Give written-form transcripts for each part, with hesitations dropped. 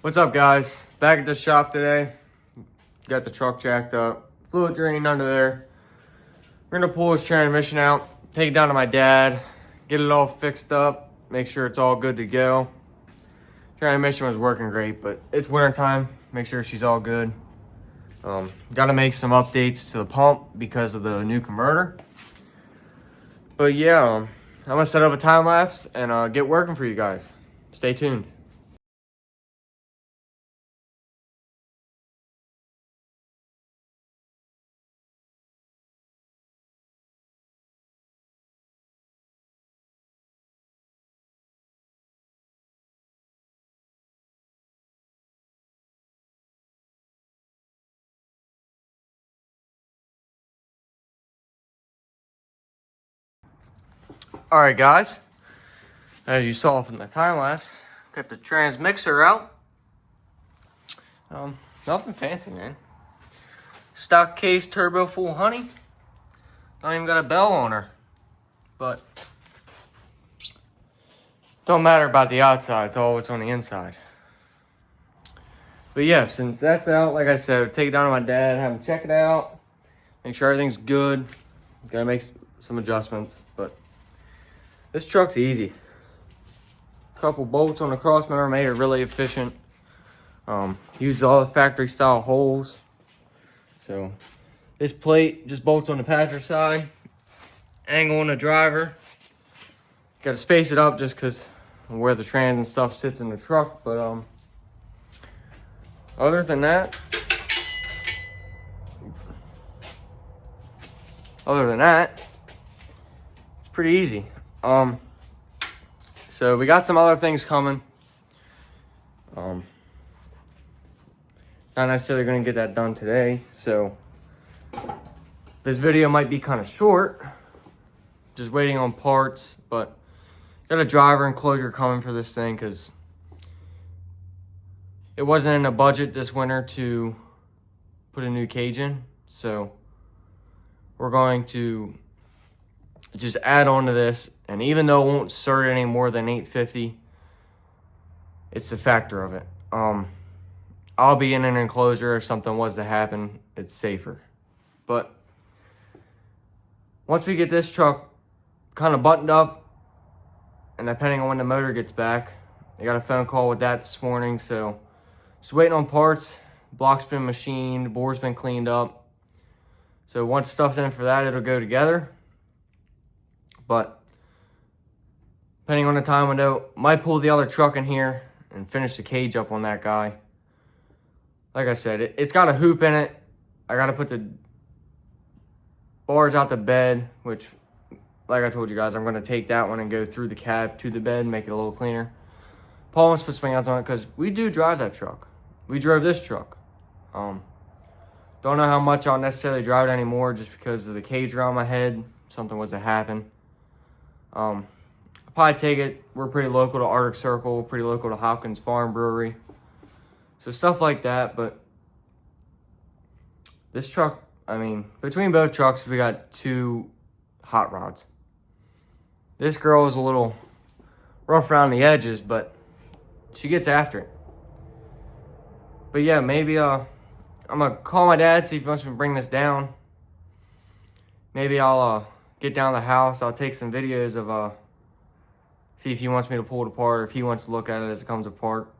What's up, guys? Back at the shop today. Got the truck jacked up, fluid drain under there. We're gonna pull this transmission out, take it down to my dad, get it all fixed up, make sure it's all good to go. Transmission was working great, but it's winter time. Make sure she's all good. Gotta make some updates to the pump because of the new converter. But yeah, I'm gonna set up a time lapse and get working for you guys. Stay tuned. All right, guys. As you saw from the time lapse, got the transmixer out. Nothing fancy, man. Stock case turbo full honey. Not even got a bell on her, but don't matter about the outside. It's all what's on the inside. But yeah, since that's out, like I said, take it down to my dad, have him check it out, make sure everything's good. Gotta make some adjustments, but this truck's easy. Couple bolts on the cross member made it really efficient. Used all the factory style holes. So this plate just bolts on the passenger side, angle on the driver. Got to space it up just because where the trans and stuff sits in the truck. But other than that, it's pretty easy. So we got some other things coming. Not necessarily going to get that done today, so this video might be kind of short. Just waiting on parts, but got a driver enclosure coming for this thing because it wasn't in the budget this winter to put a new cage in, so we're going to just add on to this. And even though it won't cert any more than 850, it's the factor of it. I'll be in an enclosure if something was to happen. It's safer. But once we get this truck kind of buttoned up, and depending on when the motor gets back, I got a phone call with that this morning, so just waiting on parts. Block's been machined, bore's been cleaned up. So once stuff's in for that, it'll go together. But depending on the time window, might pull the other truck in here and finish the cage up on that guy. Like I said, it's got a hoop in it. I got to put the bars out the bed, which, like I told you guys, I'm going to take that one and go through the cab to the bed and make it a little cleaner. Paul wants to put spring outs on it because we do drive that truck. We drove this truck. Don't know how much I'll necessarily drive it anymore just because of the cage around my head. Something was to happen. I'll probably take it. We're pretty local to Arctic Circle, pretty local to Hopkins Farm Brewery. So stuff like that, but this truck, I mean, between both trucks, we got two hot rods. This girl is a little rough around the edges, but she gets after it. But yeah, maybe I'm gonna call my dad, see if he wants me to bring this down. Maybe I'll get down to the house. I'll take some videos of see if he wants me to pull it apart or if he wants to look at it as it comes apart.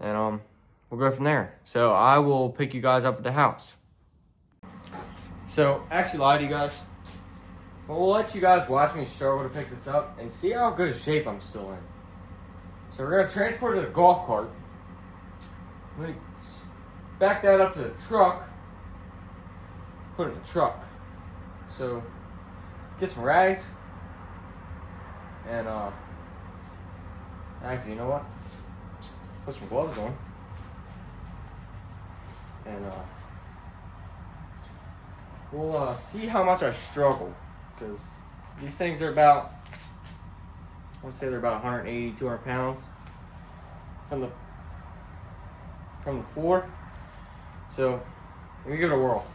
And we'll go from there. So I will pick you guys up at the house. So actually lied to you guys. We'll let you guys watch me struggle to pick this up and see how good a shape I'm still in. So we're gonna transport it to the golf cart. I'm gonna back that up to the truck. Put it in the truck. So get some rags. And actually, you know what? Put some gloves on. And we'll see how much I struggle. Because these things are about, I want to say they're about 180, 200 pounds from the floor. So let me give it a whirl.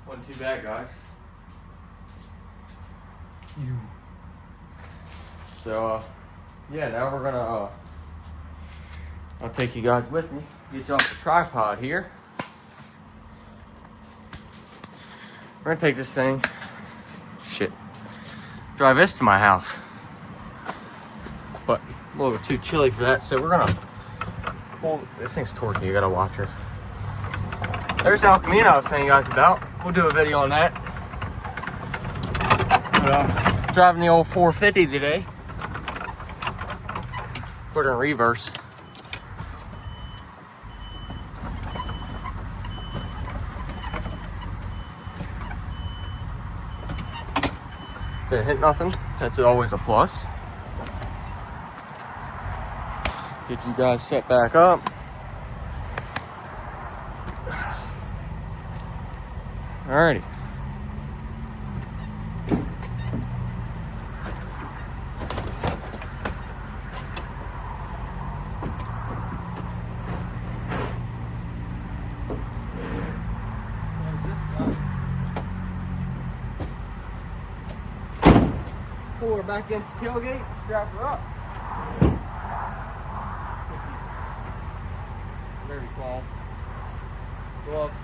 Wasn't too bad, guys. So, yeah, now we're gonna, I'll take you guys with me. Get you off the tripod here. We're gonna take this thing, drive this to my house. But a little too chilly for that, so we're gonna pull, this thing's torquey, you gotta watch her. There's the El Camino I was telling you guys about. We'll do a video on that. But, driving the old 450 today. Put her in reverse. Didn't hit nothing. That's always a plus. Get you guys set back up. Alrighty. Pull her back against the tailgate, strap her up. Very calm. Gloves.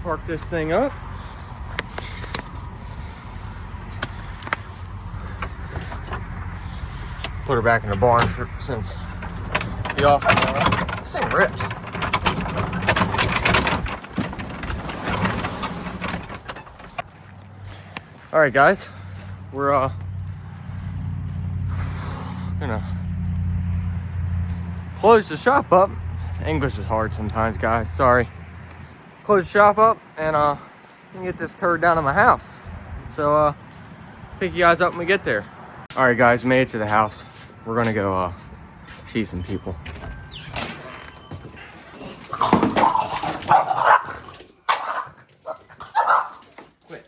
Park this thing up. Put her back in the barn since the off tomorrow. This thing rips. All right, guys, we're gonna close the shop up. English is hard sometimes, guys. Sorry. Close the shop up and get this turd down to my house. So pick you guys up when we get there. All right, guys, made it to the house. We're gonna go see some people. Quit.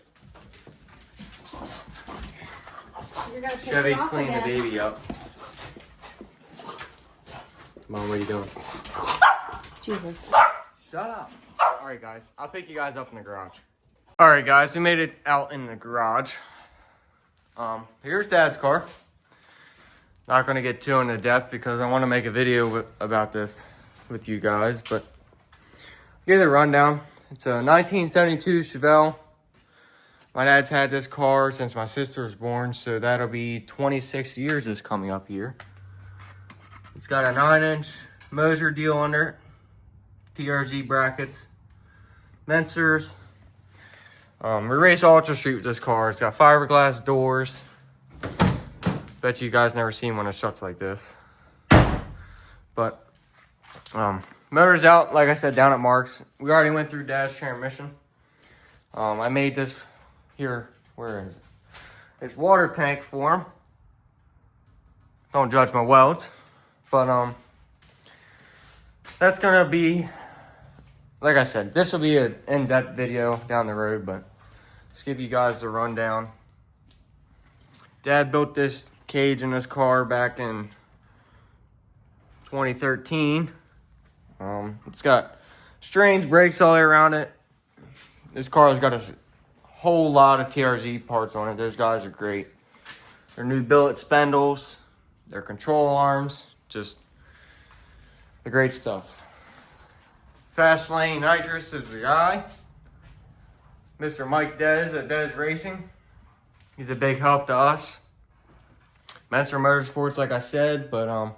Chevy's cleaning the baby up. Mom, what are you doing? Jesus. Shut up. All right, guys, I'll pick you guys up in the garage. All right, guys, we made it out in the garage. Here's Dad's car. Not gonna get too into depth because I want to make a video about this with you guys, but give you the rundown. It's a 1972 Chevelle. My dad's had this car since my sister was born, so that'll be 26 years is coming up here. It's got a 9-inch Moser deal under it, TRZ brackets, Mensers. We race Ultra Street with this car. It's got fiberglass doors. Bet you guys never seen one that shuts like this. But motor's out, like I said, down at Mark's. We already went through Dad's transmission. I made this here. Where is it? It's water tank for him. Don't judge my welds, but that's gonna be, like I said, this will be an in-depth video down the road, but let's give you guys the rundown. Dad built this cage in this car back in 2013. It's got strange brakes all the way around it. This car's got a whole lot of TRZ parts on it. Those guys are great. They're new billet spindles, their control arms, just the great stuff. Fast Lane Nitrous is the guy. Mr. Mike Dez at Dez Racing. He's a big help to us. Mentor Motorsports, like I said, but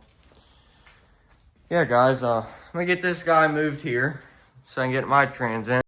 yeah, guys, I'm gonna get this guy moved here so I can get my Trans in.